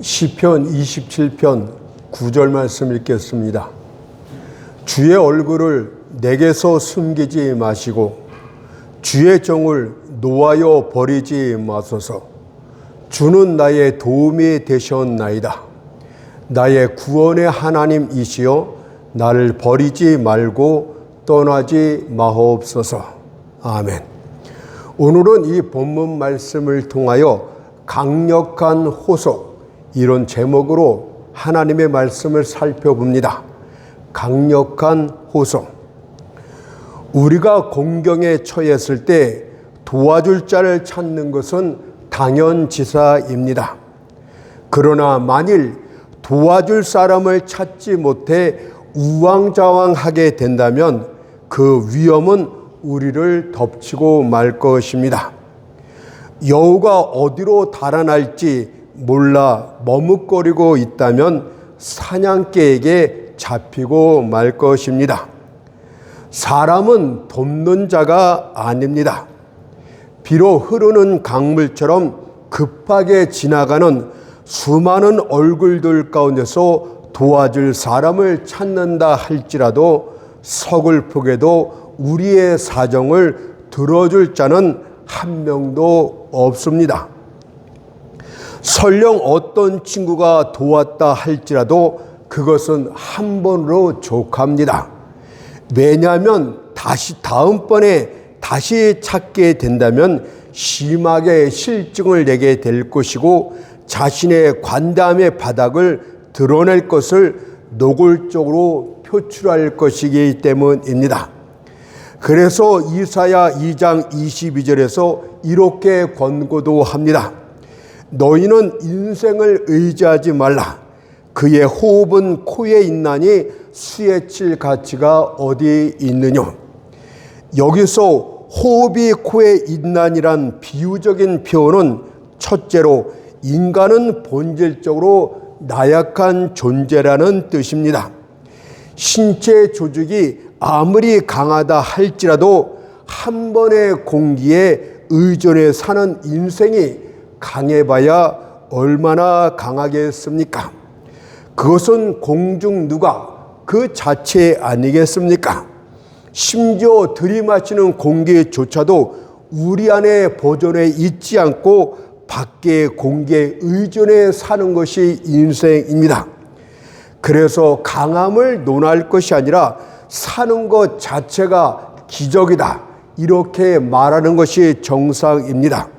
시편 27편 9절 말씀 읽겠습니다. 주의 얼굴을 내게서 숨기지 마시고 주의 정을 놓아여 버리지 마소서. 주는 나의 도움이 되셨나이다. 나의 구원의 하나님이시여 나를 버리지 말고 떠나지 마옵소서. 아멘. 오늘은 이 본문 말씀을 통하여 강력한 호소, 이런 제목으로 하나님의 말씀을 살펴봅니다. 강력한 호소. 우리가 공경에 처했을 때 도와줄 자를 찾는 것은 당연지사입니다. 그러나 만일 도와줄 사람을 찾지 못해 우왕좌왕하게 된다면 그 위험은 우리를 덮치고 말 것입니다. 여우가 어디로 달아날지 몰라 머뭇거리고 있다면 사냥개에게 잡히고 말 것입니다. 사람은 돕는 자가 아닙니다. 비로 흐르는 강물처럼 급하게 지나가는 수많은 얼굴들 가운데서 도와줄 사람을 찾는다 할지라도 서글프게도 우리의 사정을 들어줄 자는 한 명도 없습니다. 설령 어떤 친구가 도왔다 할지라도 그것은 한 번으로 족합니다. 왜냐하면 다음번에 다시 찾게 된다면 심하게 실증을 내게 될 것이고 자신의 관담의 바닥을 드러낼 것을 노골적으로 표출할 것이기 때문입니다. 그래서 이사야 2장 22절에서 이렇게 권고도 합니다. 너희는 인생을 의지하지 말라. 그의 호흡은 코에 있나니 수에 칠 가치가 어디 있느냐. 여기서 호흡이 코에 있나니란 비유적인 표현은 첫째로 인간은 본질적으로 나약한 존재라는 뜻입니다. 신체 조직이 아무리 강하다 할지라도 한 번의 공기에 의존해 사는 인생이 강해봐야 얼마나 강하겠습니까? 그것은 공중누각 그 자체 아니겠습니까? 심지어 들이마시는 공기조차도 우리 안에 보존해 있지 않고 밖의 공기에 의존해 사는 것이 인생입니다. 그래서 강함을 논할 것이 아니라 사는 것 자체가 기적이다, 이렇게 말하는 것이 정상입니다.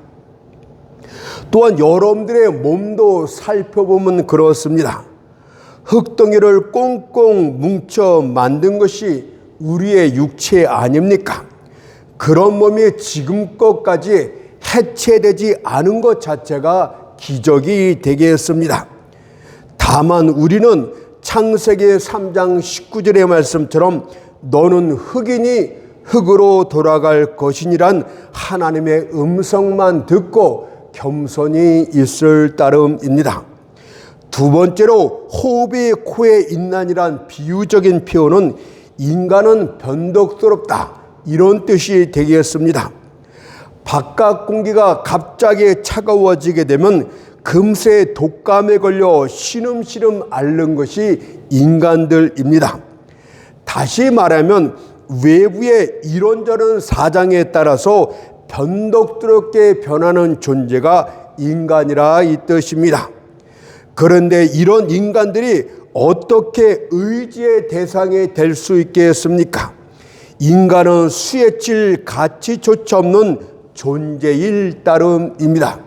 또한 여러분들의 몸도 살펴보면 그렇습니다. 흙덩이를 꽁꽁 뭉쳐 만든 것이 우리의 육체 아닙니까? 그런 몸이 지금껏까지 해체되지 않은 것 자체가 기적이 되겠습니다. 다만 우리는 창세기 3장 19절의 말씀처럼 너는 흙이니 흙으로 돌아갈 것이니란 하나님의 음성만 듣고 겸손히 있을 따름입니다. 두 번째로 호흡이 코에 있나니란 비유적인 표현은 인간은 변덕스럽다, 이런 뜻이 되겠습니다. 바깥 공기가 갑자기 차가워지게 되면 금세 독감에 걸려 시름시름 앓는 것이 인간들입니다. 다시 말하면 외부의 이런저런 사정에 따라서 변덕스럽게 변하는 존재가 인간이라 이 뜻입니다. 그런데 이런 인간들이 어떻게 의지의 대상이 될 수 있겠습니까? 인간은 수에 칠 가치조차 없는 존재일 따름입니다.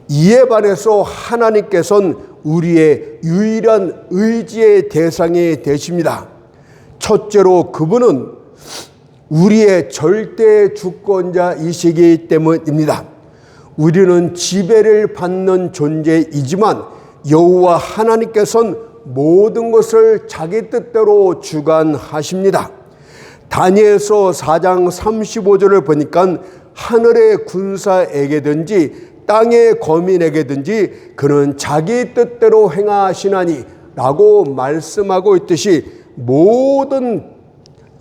이에 반해서 하나님께서는 우리의 유일한 의지의 대상이 되십니다. 첫째로 그분은 우리의 절대 주권자이시기 때문입니다. 우리는 지배를 받는 존재이지만 여호와 하나님께서는 모든 것을 자기 뜻대로 주관하십니다. 다니엘서 4장 35절을 보니까 하늘의 군사에게든지 땅의 거민에게든지 그는 자기 뜻대로 행하시나니 라고 말씀하고 있듯이 모든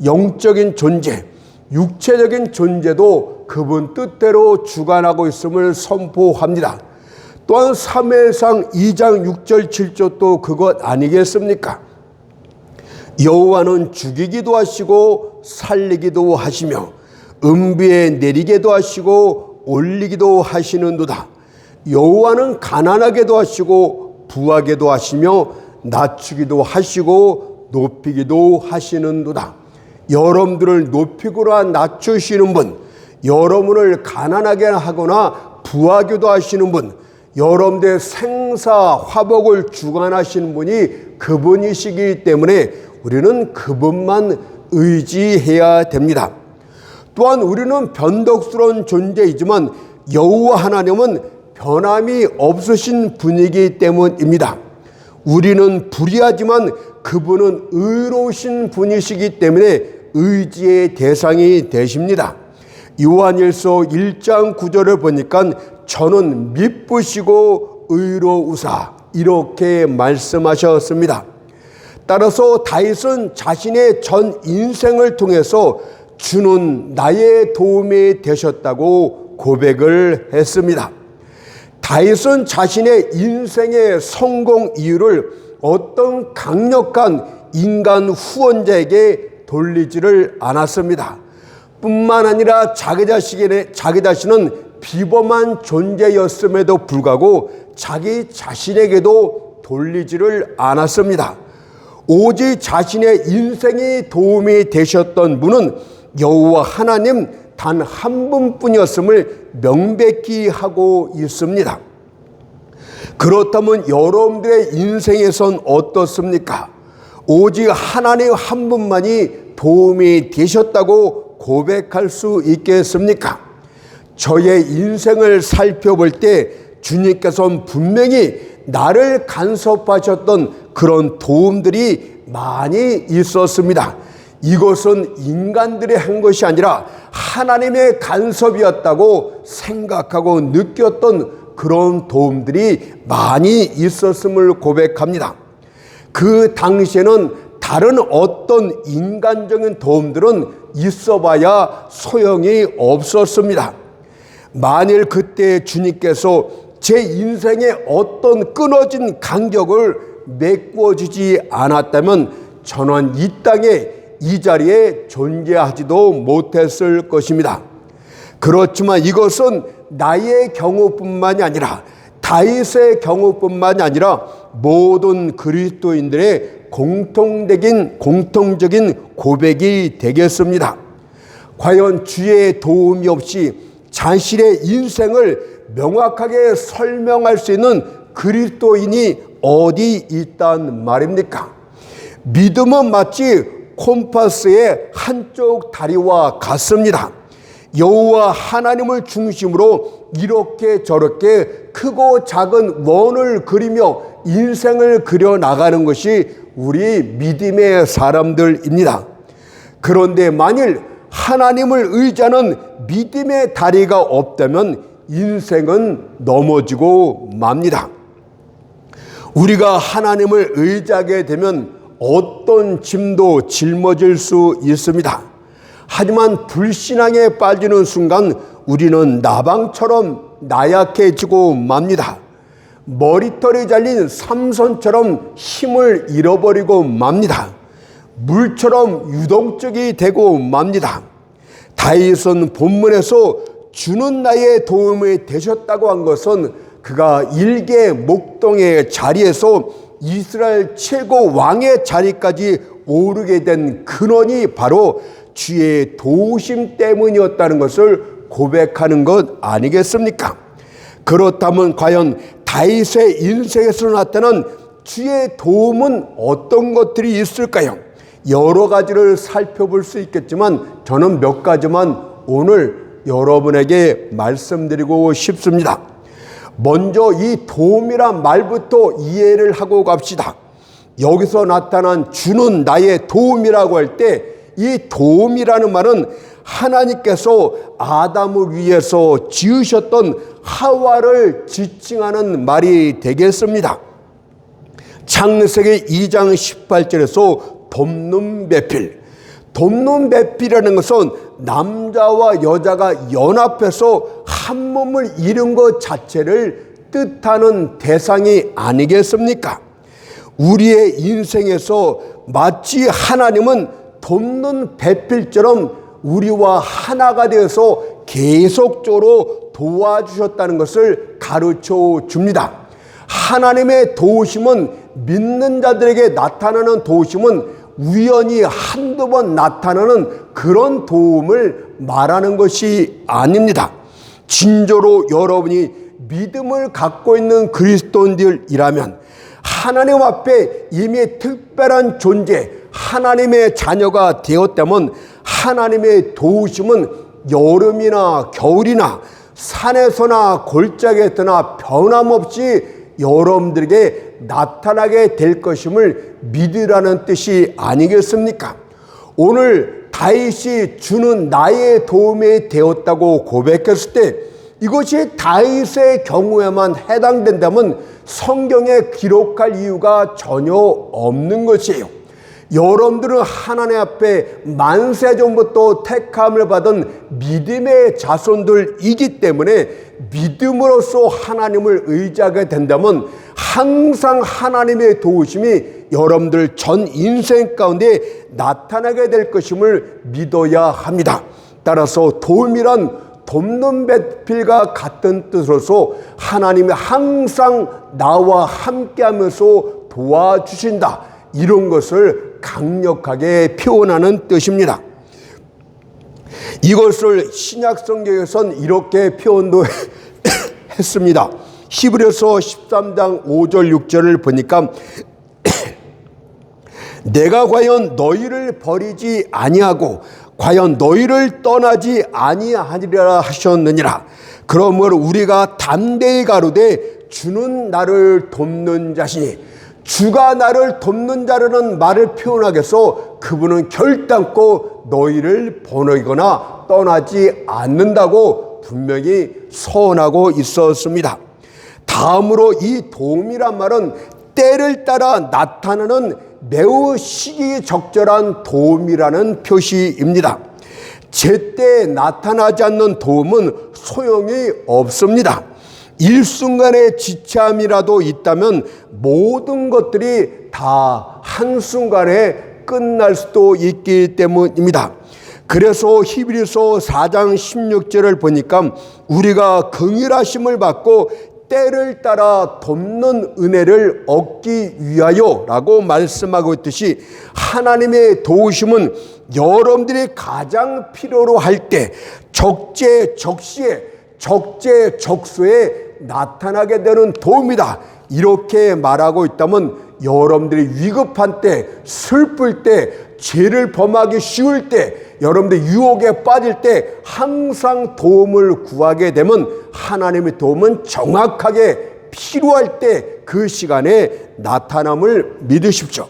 영적인 존재, 육체적인 존재도 그분 뜻대로 주관하고 있음을 선포합니다. 또한 사무엘상 2장 6절 7절도 그것 아니겠습니까? 여호와는 죽이기도 하시고 살리기도 하시며 음부에 내리게도 하시고 올리기도 하시는도다. 여호와는 가난하게도 하시고 부하게도 하시며 낮추기도 하시고 높이기도 하시는도다. 여러분들을 높이거나 낮추시는 분, 여러분을 가난하게 하거나 부하게도 하시는 분, 여러분들의 생사 화복을 주관하시는 분이 그분이시기 때문에 우리는 그분만 의지해야 됩니다. 또한 우리는 변덕스러운 존재이지만 여호와 하나님은 변함이 없으신 분이기 때문입니다. 우리는 불의하지만 그분은 의로우신 분이시기 때문에 의지의 대상이 되십니다. 요한일서 1장 9절을 보니까 저는 미쁘시고 의로우사 이렇게 말씀하셨습니다. 따라서 다윗은 자신의 전 인생을 통해서 주는 나의 도움이 되셨다고 고백을 했습니다. 다윗은 자신의 인생의 성공 이유를 어떤 강력한 인간 후원자에게 돌리지를 않았습니다. 뿐만 아니라 자기 자신은 비범한 존재였음에도 불구하고 자기 자신에게도 돌리지를 않았습니다. 오직 자신의 인생이 도움이 되셨던 분은 여호와 하나님 단 한 분뿐이었음을 명백히 하고 있습니다. 그렇다면 여러분들의 인생에선 어떻습니까? 오직 하나님 한 분만이 도움이 되셨다고 고백할 수 있겠습니까? 저의 인생을 살펴볼 때 주님께서는 분명히 나를 간섭하셨던 그런 도움들이 많이 있었습니다. 이것은 인간들이 한 것이 아니라 하나님의 간섭이었다고 생각하고 느꼈던 그런 도움들이 많이 있었음을 고백합니다. 그 당시에는 다른 어떤 인간적인 도움들은 있어봐야 소용이 없었습니다. 만일 그때 주님께서 제 인생에 어떤 끊어진 간격을 메꾸어주지 않았다면 저는 이 땅에 이 자리에 존재하지도 못했을 것입니다. 그렇지만 이것은 나의 경우뿐만이 아니라 다윗의 경우뿐만이 아니라 모든 그리스도인들의 공통적인 고백이 되겠습니다. 과연 주의 도움이 없이 자신의 인생을 명확하게 설명할 수 있는 그리스도인이 어디 있단 말입니까? 믿음은 마치 콤파스의 한쪽 다리와 같습니다. 여호와 하나님을 중심으로 이렇게 저렇게 크고 작은 원을 그리며 인생을 그려나가는 것이 우리 믿음의 사람들입니다. 그런데 만일 하나님을 의지하는 믿음의 다리가 없다면 인생은 넘어지고 맙니다. 우리가 하나님을 의지하게 되면 어떤 짐도 짊어질 수 있습니다. 하지만 불신앙에 빠지는 순간 우리는 나방처럼 나약해지고 맙니다. 머리털이 잘린 삼손처럼 힘을 잃어버리고 맙니다. 물처럼 유동적이 되고 맙니다. 다윗은 본문에서 주는 나의 도움이 되셨다고 한 것은 그가 일개 목동의 자리에서 이스라엘 최고 왕의 자리까지 오르게 된 근원이 바로 주의 도우심 때문이었다는 것을 고백하는 것 아니겠습니까? 그렇다면 과연 다윗의 인생에서 나타난 주의 도움은 어떤 것들이 있을까요? 여러 가지를 살펴볼 수 있겠지만 저는 몇 가지만 오늘 여러분에게 말씀드리고 싶습니다. 먼저 이 도움이란 말부터 이해를 하고 갑시다. 여기서 나타난 주는 나의 도움이라고 할 때 이 도움이라는 말은 하나님께서 아담을 위해서 지으셨던 하와를 지칭하는 말이 되겠습니다. 창세기 2장 18절에서 돕는 배필. 돕는 배필이라는 것은 남자와 여자가 연합해서 한 몸을 이룬 것 자체를 뜻하는 대상이 아니겠습니까? 우리의 인생에서 마치 하나님은 돕는 배필처럼 우리와 하나가 되어서 계속적으로 도와주셨다는 것을 가르쳐 줍니다. 하나님의 도우심은 믿는 자들에게 나타나는 도우심은 우연히 한두 번 나타나는 그런 도움을 말하는 것이 아닙니다. 진짜로 여러분이 믿음을 갖고 있는 그리스도인들이라면 하나님 앞에 이미 특별한 존재, 하나님의 자녀가 되었다면 하나님의 도우심은 여름이나 겨울이나 산에서나 골짜기에서나 변함없이 여러분들에게 나타나게 될 것임을 믿으라는 뜻이 아니겠습니까? 오늘 다윗이 주는 나의 도움이 되었다고 고백했을 때 이것이 다윗의 경우에만 해당된다면 성경에 기록할 이유가 전혀 없는 것이에요. 여러분들은 하나님 앞에 만세전부터 택함을 받은 믿음의 자손들이기 때문에 믿음으로써 하나님을 의지하게 된다면 항상 하나님의 도우심이 여러분들 전 인생 가운데 나타나게 될 것임을 믿어야 합니다. 따라서 도움이란 돕는 배필과 같은 뜻으로서 하나님이 항상 나와 함께하면서 도와주신다, 이런 것을 강력하게 표현하는 뜻입니다. 이것을 신약 성경에선 이렇게 표현도 했습니다. 히브리서 13장 5절 6절을 보니까 내가 과연 너희를 버리지 아니하고 과연 너희를 떠나지 아니하리라 하셨느니라. 그러므로 우리가 담대히 가로되 주는 나를 돕는 자시니, 주가 나를 돕는 자라는 말을 표현하겠어 그분은 결단코 너희를 버리거나 떠나지 않는다고 분명히 선언하고 있었습니다. 다음으로 이 도움이란 말은 때를 따라 나타나는 매우 시기적절한 도움이라는 표시입니다. 제때 나타나지 않는 도움은 소용이 없습니다. 일순간의 지참이라도 있다면 모든 것들이 다 한순간에 끝날 수도 있기 때문입니다. 그래서 히브리서 4장 16절을 보니까 우리가 긍휼하심을 받고 때를 따라 돕는 은혜를 얻기 위하여 라고 말씀하고 있듯이 하나님의 도우심은 여러분들이 가장 필요로 할 때 적재적시에 적재적소에 나타나게 되는 도움이다, 이렇게 말하고 있다면 여러분들이 위급한 때, 슬플 때, 죄를 범하기 쉬울 때, 여러분들 유혹에 빠질 때 항상 도움을 구하게 되면 하나님의 도움은 정확하게 필요할 때 그 시간에 나타남을 믿으십시오.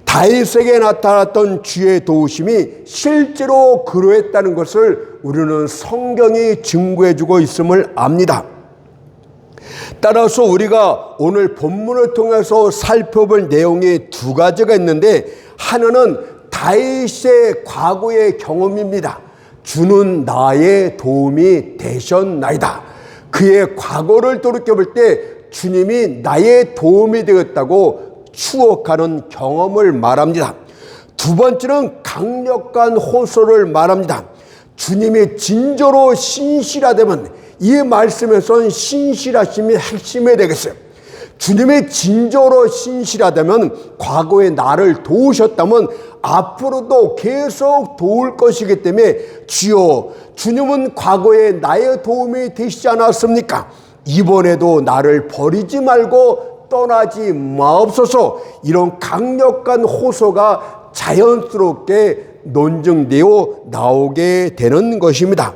다윗에게 나타났던 주의 도우심이 실제로 그러했다는 것을 우리는 성경이 증거해주고 있음을 압니다. 따라서 우리가 오늘 본문을 통해서 살펴볼 내용이 두 가지가 있는데, 하나는 다윗의 과거의 경험입니다. 주는 나의 도움이 되셨나이다. 그의 과거를 돌이켜볼 때 주님이 나의 도움이 되었다고 추억하는 경험을 말합니다. 두 번째는 강력한 호소를 말합니다. 주님이 진저로 신실하다면, 이 말씀에선 신실하심이 핵심이 되겠어요. 주님이 진저로 신실하다면, 과거에 나를 도우셨다면 앞으로도 계속 도울 것이기 때문에 주여, 주님은 과거에 나의 도움이 되시지 않았습니까? 이번에도 나를 버리지 말고 떠나지 마옵소서. 이런 강력한 호소가 자연스럽게 논증되어 나오게 되는 것입니다.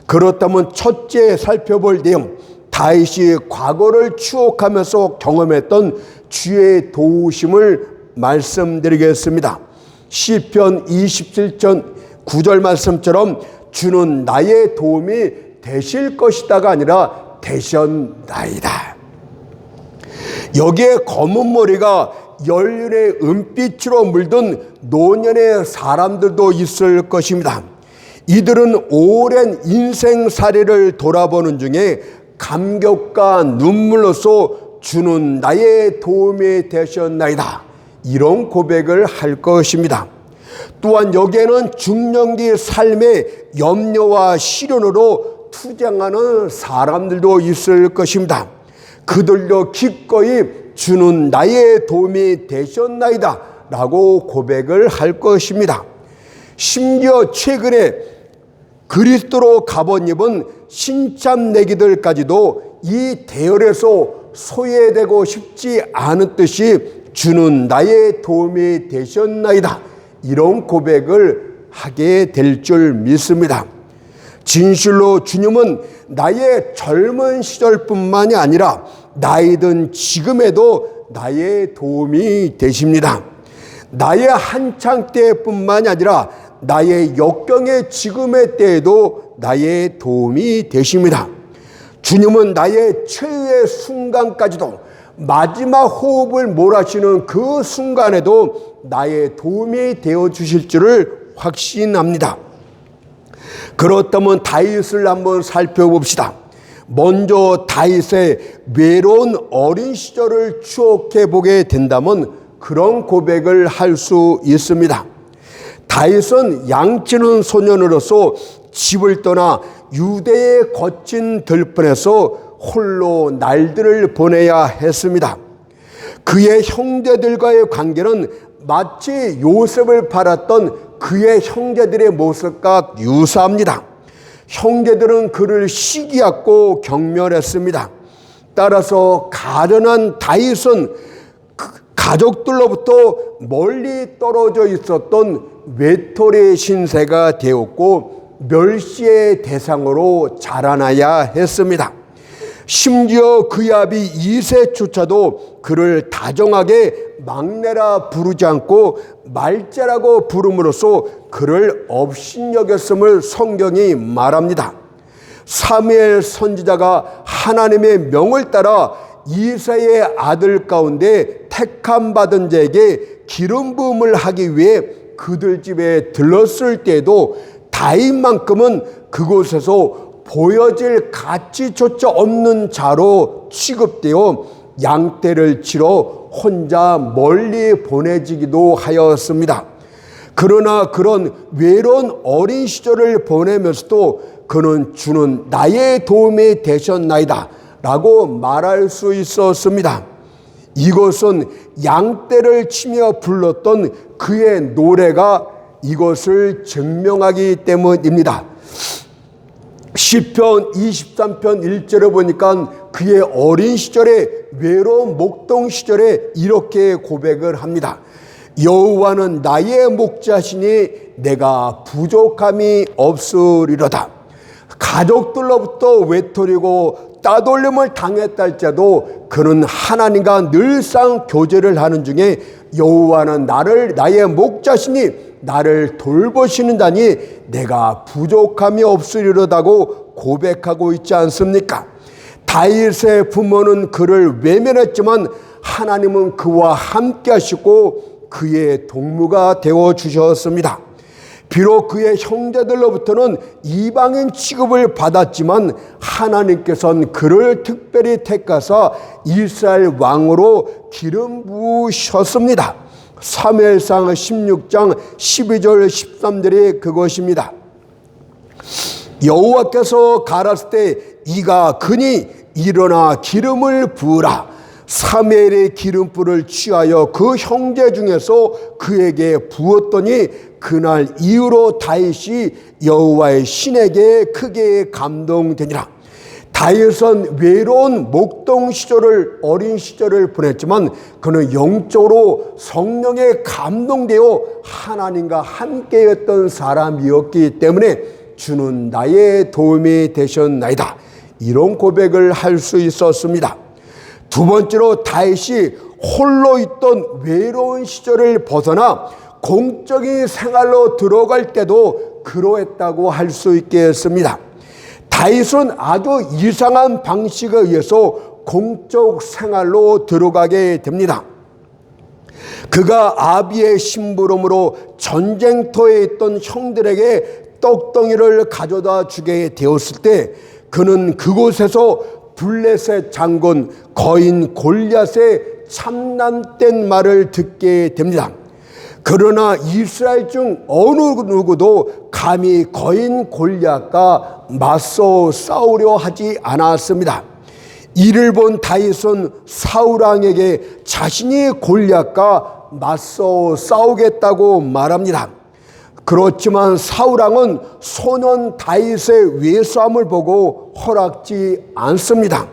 그렇다면 첫째 살펴볼 내용, 다윗이 과거를 추억하면서 경험했던 주의 도우심을 말씀드리겠습니다. 시편 27편 9절 말씀처럼 주는 나의 도움이 되실 것이다가 아니라 되셨나이다. 여기에 검은 머리가 연륜의 은빛으로 물든 노년의 사람들도 있을 것입니다. 이들은 오랜 인생살이를 돌아보는 중에 감격과 눈물로써 주는 나의 도움이 되셨나이다. 이런 고백을 할 것입니다. 또한 여기에는 중년기 삶의 염려와 시련으로 투쟁하는 사람들도 있을 것입니다. 그들도 기꺼이 주는 나의 도움이 되셨나이다 라고 고백을 할 것입니다. 심지어 최근에 그리스도로 값옷 입은 신참내기들까지도 이 대열에서 소외되고 싶지 않은 뜻이 주는 나의 도움이 되셨나이다. 이런 고백을 하게 될 줄 믿습니다. 진실로 주님은 나의 젊은 시절뿐만이 아니라 나이 든 지금에도 나의 도움이 되십니다. 나의 한창 때뿐만이 아니라 나의 역경의 지금의 때에도 나의 도움이 되십니다. 주님은 나의 최후의 순간까지도 마지막 호흡을 몰아쉬는 그 순간에도 나의 도움이 되어 주실 줄을 확신합니다. 그렇다면 다윗을 한번 살펴봅시다. 먼저 다윗의 외로운 어린 시절을 추억해 보게 된다면 그런 고백을 할 수 있습니다. 다윗은 양치는 소년으로서 집을 떠나 유대의 거친 들판에서 홀로 날들을 보내야 했습니다. 그의 형제들과의 관계는 마치 요셉을 팔았던 그의 형제들의 모습과 유사합니다. 형제들은 그를 시기하고 경멸했습니다. 따라서 가련한 다윗은 가족들로부터 멀리 떨어져 있었던 외톨이 신세가 되었고 멸시의 대상으로 자라나야 했습니다. 심지어 그의 아비 이새조차도 그를 다정하게 막내라 부르지 않고 말째라고 부름으로써 그를 업신여겼음을 성경이 말합니다. 사무엘 선지자가 하나님의 명을 따라 이새의 아들 가운데 택함 받은 자에게 기름 부음을 하기 위해 그들 집에 들렀을 때에도 다윗만큼은 그곳에서 보여질 가치조차 없는 자로 취급되어 양떼를 치러 혼자 멀리 보내지기도 하였습니다. 그러나 그런 외로운 어린 시절을 보내면서도 그는 주는 나의 도움이 되셨나이다 라고 말할 수 있었습니다. 이것은 양떼를 치며 불렀던 그의 노래가 이것을 증명하기 때문입니다. 시편 23편 1절에 보니까 그의 어린 시절에 외로운 목동 시절에 이렇게 고백을 합니다. 여호와는 나의 목자시니 내가 부족함이 없으리로다. 가족들로부터 외톨이고 따돌림을 당했다 할지라도 그는 하나님과 늘상 교제를 하는 중에 여호와는 나의 목자시니 나를 돌보시는 자니 내가 부족함이 없으리로다고 고백하고 있지 않습니까? 다윗의 부모는 그를 외면했지만 하나님은 그와 함께 하시고 그의 동무가 되어 주셨습니다. 비록 그의 형제들로부터는 이방인 취급을 받았지만 하나님께서는 그를 특별히 택하사 이스라엘 왕으로 기름 부으셨습니다. 사무엘상 16장 12절 13절이 그것입니다. 여호와께서 가라사대 때 이가 그니 일어나 기름을 부으라. 사무엘의 기름불을 취하여 그 형제 중에서 그에게 부었더니 그날 이후로 다윗이 여호와의 신에게 크게 감동되니라. 다윗은 외로운 목동 시절을 어린 시절을 보냈지만 그는 영적으로 성령에 감동되어 하나님과 함께했던 사람이었기 때문에 주는 나의 도움이 되셨나이다. 이런 고백을 할 수 있었습니다. 두 번째로 다윗이 홀로 있던 외로운 시절을 벗어나 공적인 생활로 들어갈 때도 그러했다고 할 수 있겠습니다. 다윗은 아주 이상한 방식에 의해서 공적 생활로 들어가게 됩니다. 그가 아비의 심부름으로 전쟁터에 있던 형들에게 떡덩이를 가져다 주게 되었을 때 그는 그곳에서 블레셋 장군 거인 골리앗의 참남된 말을 듣게 됩니다. 그러나 이스라엘 중 어느 누구도 감히 거인 골리앗과 맞서 싸우려 하지 않았습니다. 이를 본 다윗은 사울 왕에게 자신이 골리앗과 맞서 싸우겠다고 말합니다. 그렇지만 사울 왕은 소년 다윗의 외수함을 보고 허락지 않습니다.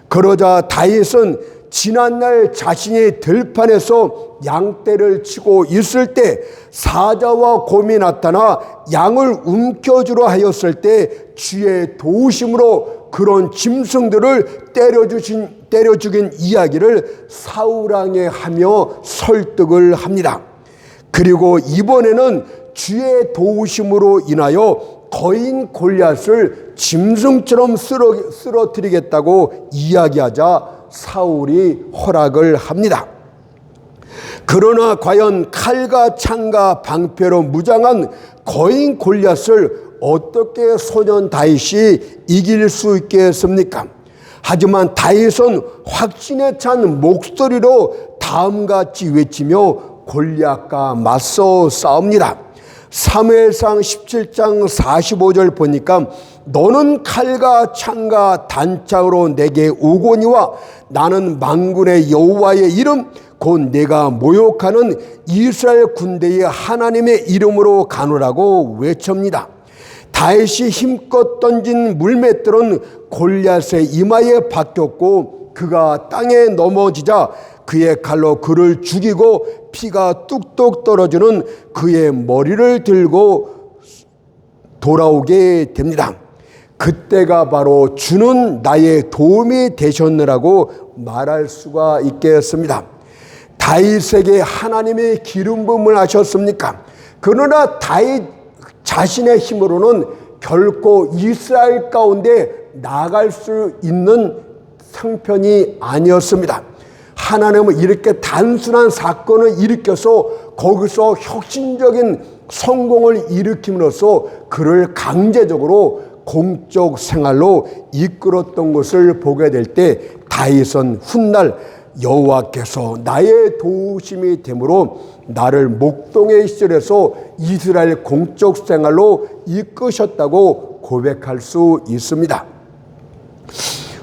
그러자 다윗은 지난날 자신이 들판에서 양떼를 치고 있을 때 사자와 곰이 나타나 양을 움켜주려 하였을 때 주의 도우심으로 그런 짐승들을 때려 죽인 이야기를 사울 왕에 하며 설득을 합니다. 그리고 이번에는 주의 도우심으로 인하여 거인 골리앗을 짐승처럼 쓰러뜨리겠다고 이야기하자 사울이 허락을 합니다. 그러나 과연 칼과 창과 방패로 무장한 거인 골리앗을 어떻게 소년 다윗이 이길 수 있겠습니까? 하지만 다윗은 확신에 찬 목소리로 다음같이 외치며 골리앗과 맞서 싸웁니다. 사무엘상 17장 45절 보니까 너는 칼과 창과 단창으로 내게 오거니와 나는 만군의 여호와의 이름 곧 내가 모욕하는 이스라엘 군대의 하나님의 이름으로 가노라고 외칩니다. 다윗이 힘껏 던진 물맷돌은 골리앗의 이마에 박혔고 그가 땅에 넘어지자 그의 칼로 그를 죽이고 피가 뚝뚝 떨어지는 그의 머리를 들고 돌아오게 됩니다. 그때가 바로 주는 나의 도움이 되셨느라고 말할 수가 있겠습니다. 다윗에게 하나님의 기름 부음을 하셨습니까? 그러나 다윗 자신의 힘으로는 결코 이스라엘 가운데 나갈 수 있는 형편이 아니었습니다. 하나님은 이렇게 단순한 사건을 일으켜서 거기서 혁신적인 성공을 일으킴으로써 그를 강제적으로 공적 생활로 이끌었던 것을 보게 될 때 다윗은 훗날 여호와께서 나의 도우심이 되므로 나를 목동의 시절에서 이스라엘 공적 생활로 이끄셨다고 고백할 수 있습니다.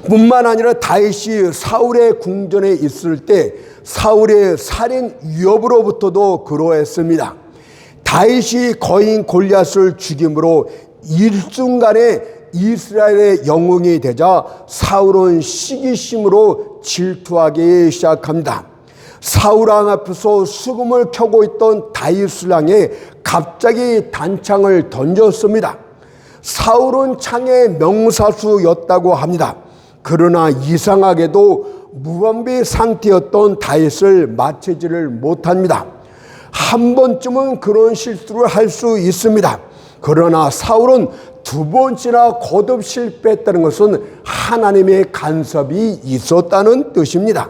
뿐만 아니라 다윗이 사울의 궁전에 있을 때 사울의 살인 위협으로부터도 그러했습니다. 다윗이 거인 골리앗을 죽임으로 일순간에 이스라엘의 영웅이 되자 사울은 시기심으로 질투하기 시작합니다. 사울 왕 앞에서 수금을 켜고 있던 다윗을 향해 갑자기 단창을 던졌습니다. 사울은 창의 명사수였다고 합니다. 그러나 이상하게도 무방비 상태였던 다윗을 맞추지를 못합니다. 한 번쯤은 그런 실수를 할 수 있습니다. 그러나 사울은 두 번째나 거듭 실패했다는 것은 하나님의 간섭이 있었다는 뜻입니다.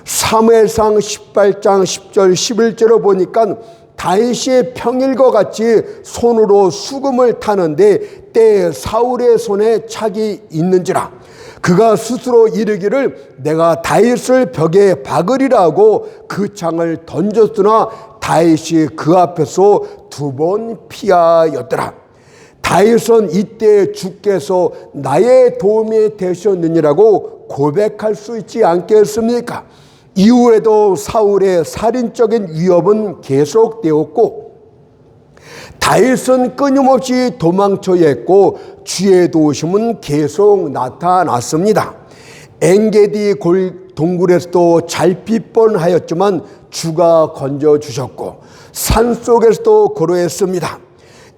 사무엘상 18장 10절 11절을 보니까 다윗이 평일과 같이 손으로 수금을 타는데 때에 사울의 손에 착이 있는지라 그가 스스로 이르기를 내가 다윗을 벽에 박으리라 하고 그 창을 던졌으나 다윗이 그 앞에서 두 번 피하였더라. 다윗은 이때 주께서 나의 도움이 되셨느니라고 고백할 수 있지 않겠습니까? 이후에도 사울의 살인적인 위협은 계속되었고 다윗은 끊임없이 도망쳐야 했고 주의 도우심은 계속 나타났습니다. 엔게디 동굴에서도 잡힐 뻔하였지만 주가 건져주셨고 산속에서도 그러했습니다.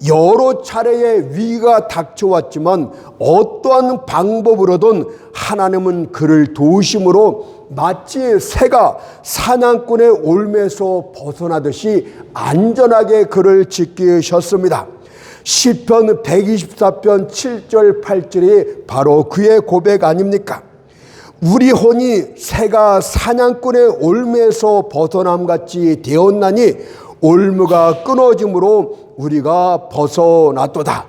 여러 차례의 위기가 닥쳐왔지만 어떠한 방법으로든 하나님은 그를 도우심으로 마치 새가 사냥꾼의 올매에서 벗어나듯이 안전하게 그를 지키셨습니다. 시편 124편 7절 8절이 바로 그의 고백 아닙니까? 우리 혼이 새가 사냥꾼의 올매에서 벗어남같이 되었나니 올무가 끊어짐으로 우리가 벗어났도다.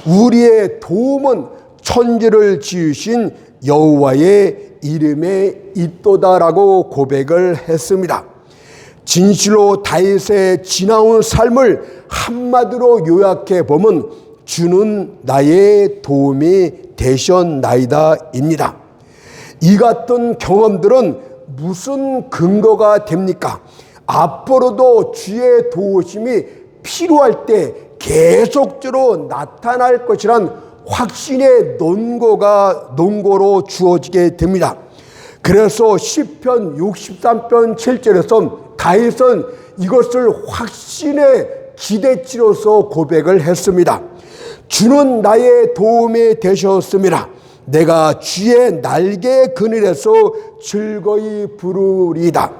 우리의 도움은 천지를 지으신 여호와의 이름에 있도다라고 고백을 했습니다. 진실로 다윗의 지나온 삶을 한마디로 요약해 보면 주는 나의 도움이 되셨나이다입니다. 이 같은 경험들은 무슨 근거가 됩니까? 앞으로도 주의 도우심이 필요할 때 계속적으로 나타날 것이란 확신의 논고로 주어지게 됩니다. 그래서 시편 63편 7절에서 다윗은 이것을 확신의 기대치로서 고백을 했습니다. 주는 나의 도움이 되셨습니다. 내가 주의 날개 그늘에서 즐거이 부르리이다.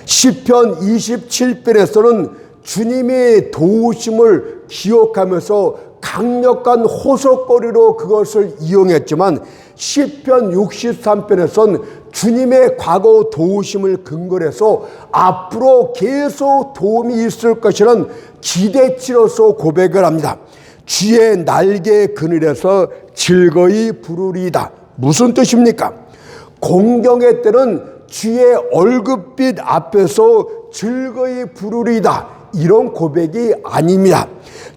시편 27편에서는 주님의 도우심을 기억하면서 강력한 호소거리로 그것을 이용했지만 시편 63편에서는 주님의 과거 도우심을 근거로 해서 앞으로 계속 도움이 있을 것이라는 기대치로서 고백을 합니다. 주의 날개 그늘에서 즐거이 부르리이다. 무슨 뜻입니까? 공경의 때는 주의 얼굴빛 앞에서 즐거이 부르리이다. 이런 고백이 아닙니다.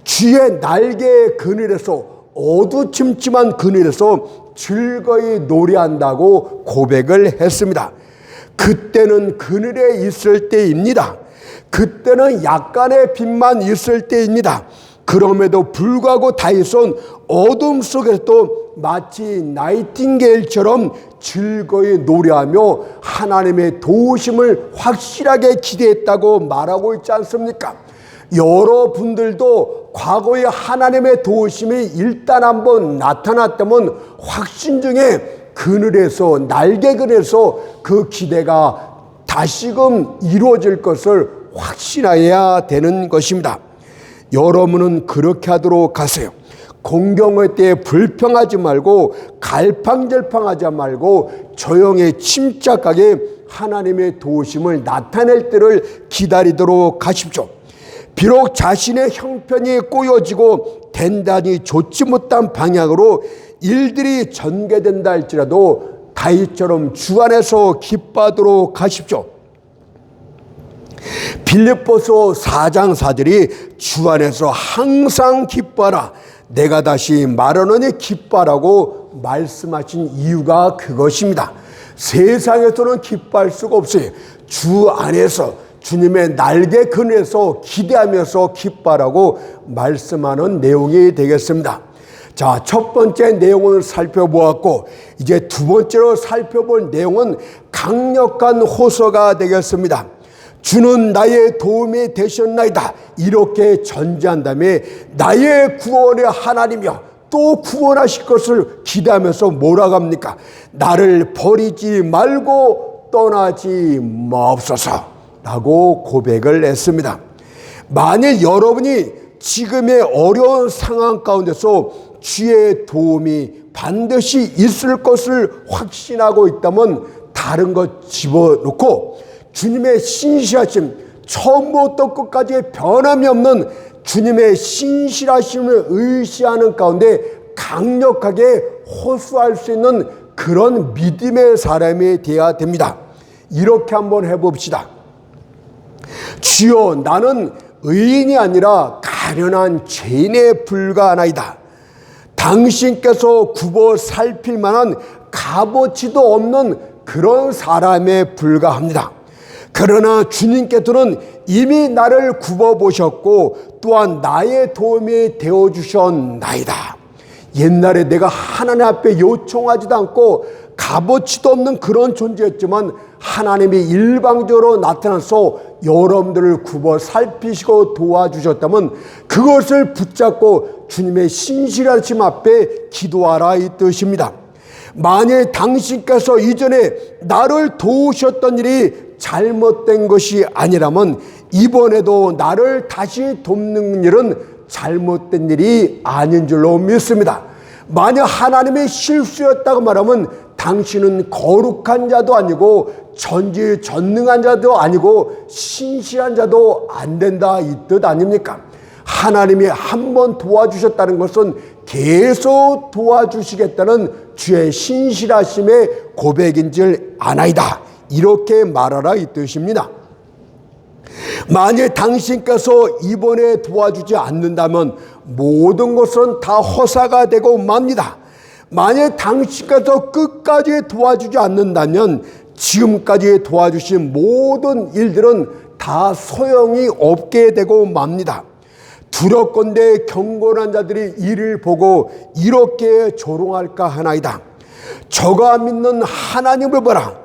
주의 날개 그늘에서, 어두침침한 그늘에서 즐거이 노래한다고 고백을 했습니다. 그때는 그늘에 있을 때입니다. 그때는 약간의 빛만 있을 때입니다. 그럼에도 불구하고 다윗은 어둠 속에서도 마치 나이팅게일처럼 즐거이 노래하며 하나님의 도우심을 확실하게 기대했다고 말하고 있지 않습니까? 여러분들도 과거에 하나님의 도우심이 일단 한번 나타났다면 확신 중에 그늘에서, 날개 그늘에서 그 기대가 다시금 이루어질 것을 확신해야 되는 것입니다. 여러분은 그렇게 하도록 하세요. 공경의 때에 불평하지 말고 갈팡절팡하지 말고 조용히 침착하게 하나님의 도우심을 나타낼 때를 기다리도록 하십시오. 비록 자신의 형편이 꼬여지고 단단히 좋지 못한 방향으로 일들이 전개된다 할지라도 다윗처럼 주 안에서 기뻐하도록 하십시오. 빌립보서 4장 4절이 주 안에서 항상 기뻐하라. 내가 다시 말하노니 기뻐하라고 말씀하신 이유가 그것입니다. 세상에서는 기뻐할 수가 없어요. 주 안에서 주님의 날개 그늘에서 기대하면서 기뻐하라고 말씀하는 내용이 되겠습니다. 자, 첫 번째 내용을 살펴보았고 이제 두 번째로 살펴볼 내용은 강력한 호소가 되겠습니다. 주는 나의 도움이 되셨나이다. 이렇게 전제한 다음에 나의 구원의 하나님이여 또 구원하실 것을 기대하면서 뭐라고 합니까? 나를 버리지 말고 떠나지 마옵소서 라고 고백을 했습니다. 만일 여러분이 지금의 어려운 상황 가운데서 주의 도움이 반드시 있을 것을 확신하고 있다면 다른 것 집어넣고 주님의 신실하심, 처음부터 끝까지 변함이 없는 주님의 신실하심을 의시하는 가운데 강력하게 호소할 수 있는 그런 믿음의 사람이 되어야 됩니다. 이렇게 한번 해봅시다. 주여, 나는 의인이 아니라 가련한 죄인에 불과하나이다. 당신께서 굽어 살필 만한 값어치도 없는 그런 사람에 불과합니다. 그러나 주님께서는 이미 나를 굽어보셨고 또한 나의 도움이 되어주셨나이다. 옛날에 내가 하나님 앞에 요청하지도 않고 값어치도 없는 그런 존재였지만 하나님이 일방적으로 나타나서 여러분들을 굽어 살피시고 도와주셨다면 그것을 붙잡고 주님의 신실하심 앞에 기도하라 이 뜻입니다. 만일 당신께서 이전에 나를 도우셨던 일이 잘못된 것이 아니라면 이번에도 나를 다시 돕는 일은 잘못된 일이 아닌 줄로 믿습니다. 만약 하나님의 실수였다고 말하면 당신은 거룩한 자도 아니고 전지전능한 자도 아니고 신실한 자도 안 된다 이 뜻 아닙니까? 하나님이 한 번 도와주셨다는 것은 계속 도와주시겠다는 주의 신실하심의 고백인 줄 아나이다. 이렇게 말하라 이 뜻입니다. 만일 당신께서 이번에 도와주지 않는다면 모든 것은 다 허사가 되고 맙니다. 만일 당신께서 끝까지 도와주지 않는다면 지금까지 도와주신 모든 일들은 다 소용이 없게 되고 맙니다. 두렵건대 경건한 자들이 이를 보고 이렇게 조롱할까 하나이다. 저가 믿는 하나님을 보라.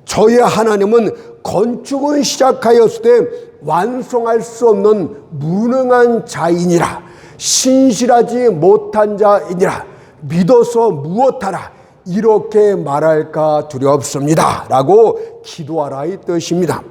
저의 하나님은 건축을 시작하였을 때 완성할 수 없는 무능한 자이니라. 신실하지 못한 자이니라. 믿어서 무엇하라. 이렇게 말할까 두렵습니다. 라고 기도하라 이 뜻입니다.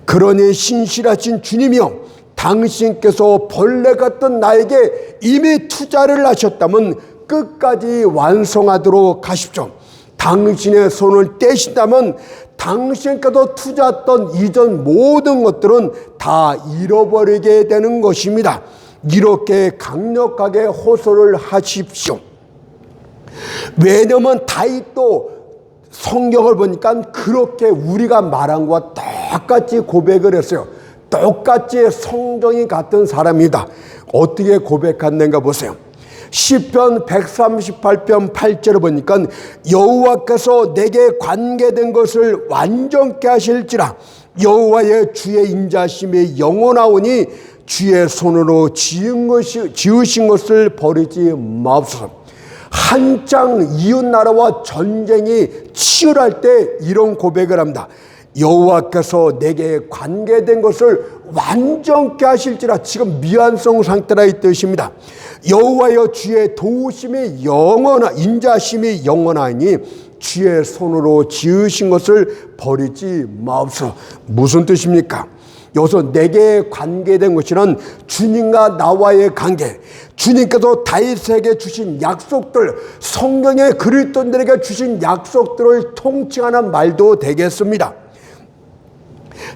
그러니 신실하신 주님이여, 당신께서 벌레 같던 나에게 이미 투자를 하셨다면 끝까지 완성하도록 하십시오. 당신의 손을 떼신다면 당신께서 투자했던 이전 모든 것들은 다 잃어버리게 되는 것입니다. 이렇게 강력하게 호소를 하십시오. 왜냐하면 다윗도 성경을 보니까 그렇게 우리가 말한 것과 똑같이 고백을 했어요. 똑같이 성경이 같은 사람이다. 어떻게 고백했는가 보세요. 시편 138편 8절을 보니까 여호와께서 내게 관계된 것을 완전케 하실지라. 여호와의 주의 인자심이 영원하오니 주의 손으로 지으신 것을 버리지 마옵소서. 한창 이웃나라와 전쟁이 치열할 때 이런 고백을 합니다. 여호와께서 내게 관계된 것을 완전케 하실지라. 지금 미완성 상태라 이 뜻입니다. 여호와여 주의 도우심이 인자심이 영원하니 주의 손으로 지으신 것을 버리지 마옵소서. 무슨 뜻입니까? 여기서 내게 관계된 것이란 주님과 나와의 관계, 주님께서 다윗에게 주신 약속들, 성경의 그리스도인들에게 주신 약속들을 통칭하는 말도 되겠습니다.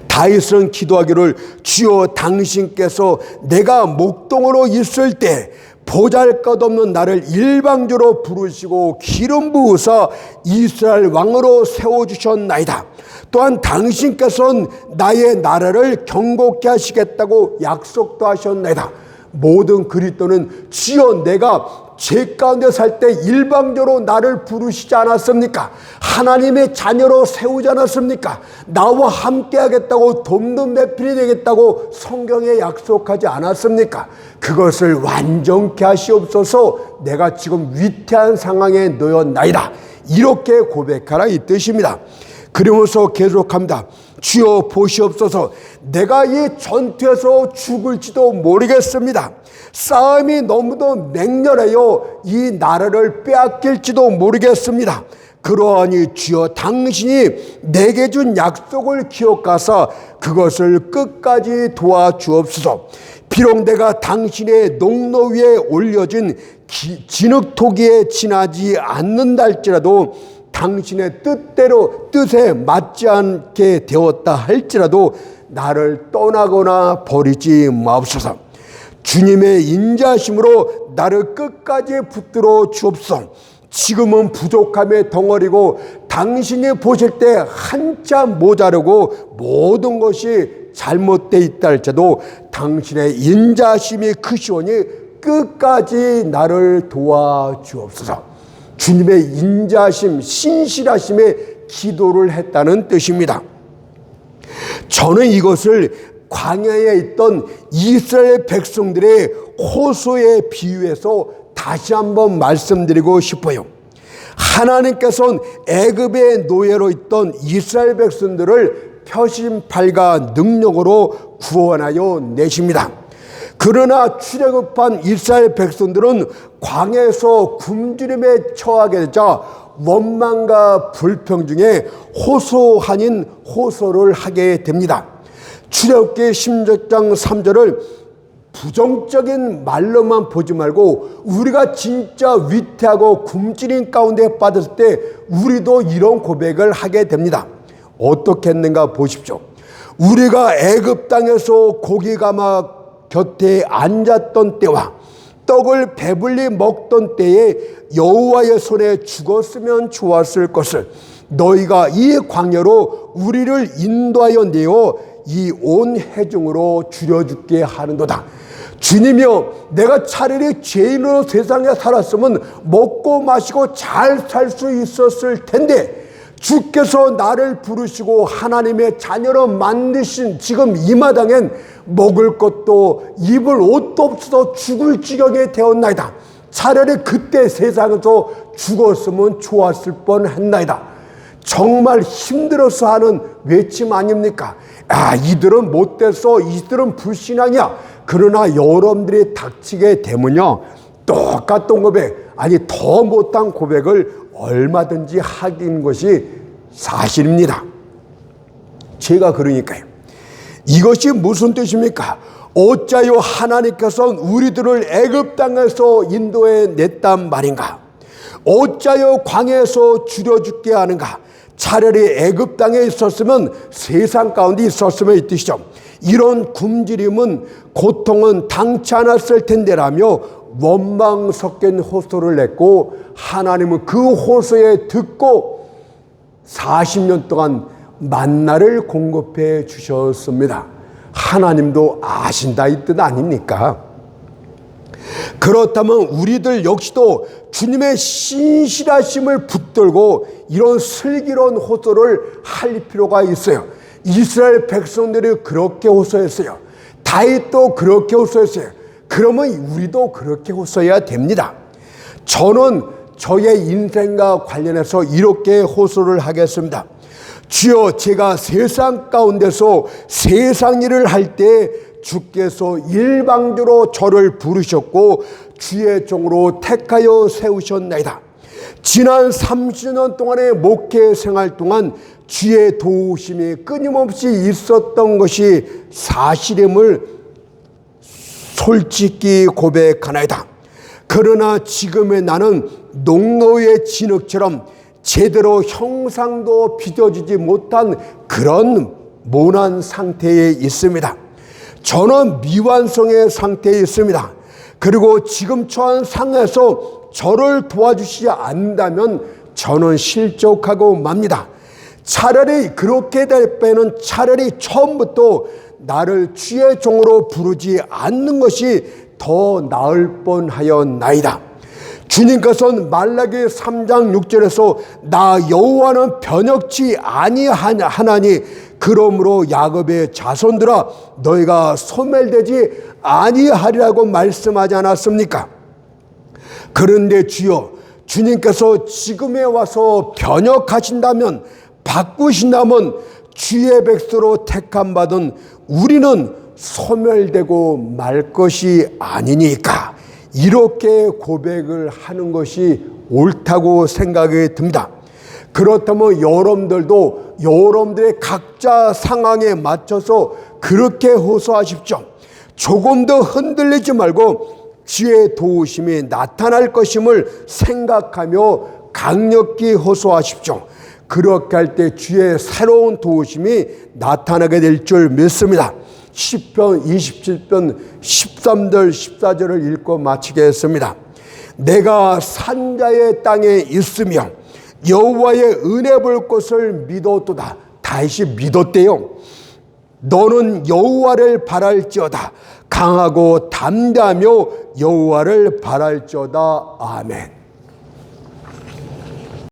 다윗은 기도하기를 주여 당신께서 내가 목동으로 있을 때 보잘것없는 나를 일방적으로 부르시고 기름 부으사 이스라엘 왕으로 세워주셨나이다. 또한 당신께서는 나의 나라를 경고케 하시겠다고 약속도 하셨나이다. 모든 그리스도는 주여 내가 죄 가운데 살 때 일방적으로 나를 부르시지 않았습니까? 하나님의 자녀로 세우지 않았습니까? 나와 함께 하겠다고 돕는 배필이 되겠다고 성경에 약속하지 않았습니까? 그것을 완전케 하시옵소서. 내가 지금 위태한 상황에 놓였나이다. 이렇게 고백하라 이 뜻입니다. 그러면서 계속합니다. 주여 보시옵소서. 내가 이 전투에서 죽을지도 모르겠습니다. 싸움이 너무도 맹렬해요. 이 나라를 빼앗길지도 모르겠습니다. 그러하니 주여 당신이 내게 준 약속을 기억하사 그것을 끝까지 도와주옵소서. 비록 내가 당신의 농로 위에 올려진 진흙토기에 지나지 않는다 할지라도, 당신의 뜻에 맞지 않게 되었다 할지라도 나를 떠나거나 버리지 마옵소서. 주님의 인자심으로 나를 끝까지 붙들어 주옵소서. 지금은 부족함의 덩어리고 당신이 보실 때 한참 모자르고 모든 것이 잘못되어 있다 할지라도 당신의 인자심이 크시오니 끝까지 나를 도와주옵소서. 주님의 인자심, 신실하심에 기도를 했다는 뜻입니다. 저는 이것을 광야에 있던 이스라엘 백성들의 호소에 비유해서 다시 한번 말씀드리고 싶어요. 하나님께서는 애굽의 노예로 있던 이스라엘 백성들을 표심팔과 능력으로 구원하여 내십니다. 그러나 출애굽한 이스라엘 백성들은 광야에서 굶주림에 처하게 되자 원망과 불평 중에 호소 아닌 호소를 하게 됩니다. 출애굽기 16장 3절을 부정적인 말로만 보지 말고 우리가 진짜 위태하고 굶주림 가운데 빠졌을 때 우리도 이런 고백을 하게 됩니다. 어떻게 했는가 보십시오. 우리가 애굽 땅에서 고기 감아 곁에 앉았던 때와 떡을 배불리 먹던 때에 여호와의 손에 죽었으면 좋았을 것을 너희가 이 광야로 우리를 인도하여 내어 이 온 회중으로 줄여죽게 하는도다. 주님이여, 내가 차라리 죄인으로 세상에 살았으면 먹고 마시고 잘 살 수 있었을 텐데 주께서 나를 부르시고 하나님의 자녀로 만드신 지금 이 마당엔 먹을 것도 입을 옷도 없어서 죽을 지경에 되었나이다. 차라리 그때 세상에서 죽었으면 좋았을 뻔했나이다. 정말 힘들어서 하는 외침 아닙니까? 이들은 못돼서, 이들은 불신앙이야. 그러나 여러분들이 닥치게 되면요, 똑같은 고백, 아니 더 못한 고백을 얼마든지 하긴 것이 사실입니다. 제가 그러니까요, 이것이 무슨 뜻입니까? 어찌하여 하나님께서는 우리들을 애굽 땅에서 인도해 냈단 말인가? 어찌하여 광야에서 줄여 죽게 하는가? 차라리 애굽 땅에 있었으면, 세상 가운데 있었으면 이 뜻이죠. 이런 굶주림은, 고통은 당치 않았을 텐데라며 원망 섞인 호소를 냈고, 하나님은 그 호소에 듣고 40년 동안 만나를 공급해 주셨습니다. 하나님도 아신다 이 뜻 아닙니까? 그렇다면 우리들 역시도 주님의 신실하심을 붙들고 이런 슬기로운 호소를 할 필요가 있어요. 이스라엘 백성들이 그렇게 호소했어요. 다윗도 그렇게 호소했어요. 그러면 우리도 그렇게 호소해야 됩니다. 저는 저의 인생과 관련해서 이렇게 호소를 하겠습니다. 주여, 제가 세상 가운데서 세상 일을 할 때 주께서 일방적으로 저를 부르셨고 주의 종으로 택하여 세우셨나이다. 지난 30년 동안의 목회 생활 동안 주의 도우심이 끊임없이 있었던 것이 사실임을 솔직히 고백하나이다. 그러나 지금의 나는 농노의 진흙처럼 제대로 형상도 빚어지지 못한 그런 모난 상태에 있습니다. 저는 미완성의 상태에 있습니다. 그리고 지금 처한 상황에서 저를 도와주시지 않는다면 저는 실족하고 맙니다. 차라리 그렇게 될 바에는 차라리 처음부터 나를 주의 종으로 부르지 않는 것이 더 나을 뻔하였나이다. 주님께서는 말라기 3장 6절에서 나 여호와는 변혁치 아니하나니 그러므로 야곱의 자손들아 너희가 소멸되지 아니하리라고 말씀하지 않았습니까? 그런데 주여, 주님께서 지금에 와서 변혁하신다면, 바꾸신다면 주의 백성으로 택함받은 우리는 소멸되고 말 것이 아니니까 이렇게 고백을 하는 것이 옳다고 생각이 듭니다. 그렇다면 여러분들도 여러분들의 각자 상황에 맞춰서 그렇게 호소하십시오. 조금 더 흔들리지 말고 주의 도우심이 나타날 것임을 생각하며 강력히 호소하십시오. 그렇게 할 때 주의 새로운 도우심이 나타나게 될 줄 믿습니다. 시편 27편 13절 14절을 읽고 마치겠습니다. 내가 산자의 땅에 있으며 여호와의 은혜 볼 것을 믿었도다. 다윗이 믿었대요. 너는 여호와를 바랄지어다. 강하고 담대하며 여호와를 바랄지어다. 아멘.